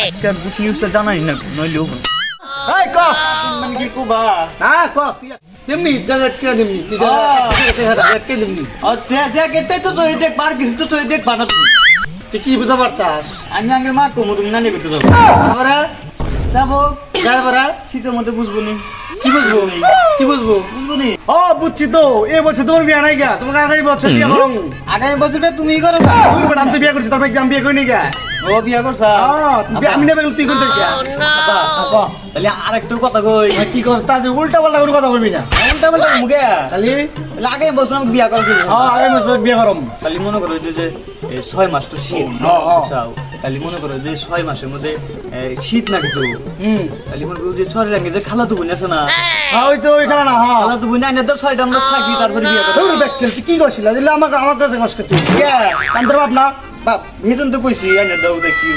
আজকে গুড নিউজটা জানাই না নইলেও এই ক মানে কি কুবা না ক তুই তেমনি জায়গা কে তেমনি তুই জায়গা কে তেমনি জ্যাকেটটাই তো তুই দেখ পার কিছু তো তুই দেখ বানা তুই কি বুঝা পারতাস আমি আঙ্গের মা কমু তুমি নানি করতে যাবো আমরা যাবো যাই পারা শীতের মধ্যে বুঝবো নি কি বুঝবো কি বুঝবো বুঝবো নি ও বুঝছি তো এই বছর তোমার বিয়ে নাই গা তোমাকে আগামী বছর বিয়ে করো আগামী বছরটা তুমি করো না তুই বড় আমি তো বিয়ে করছি তোর ভাই আমি বিয়ে করিনি গা ও বিয়া করছা আমি নেবে তুই করতে গা তাহলে আরেকটু কথা কই কি কর তা যে উল্টা পাল্টা কোনো কথা বলবি না উল্টা পাল্টা মুখে তাহলে তাহলে আগামী বছর আমি বিয়া করছি আগামী বছর বিয়ে করম তাহলে মনে করো যে 6 মাস তো শীত বুঝছাও তাহলে মনে করো যে 6 মাসের মধ্যে শীত না কিন্তু তাহলে মনে করো যে 6 রঙে যে খালা তো বোন আছে না ওই তো ওইখানে না হ্যাঁ খালা তো বোন আইনা তো 6টা আমরা থাকি তারপরে বিয়া করব তোর দেখছিস কি করছিল দিলে আমাকে আমার কাছে কষ্ট তুই কে কান্তর বাপ না বাপ ভেতন তো কইছি আইনা দাও দেখি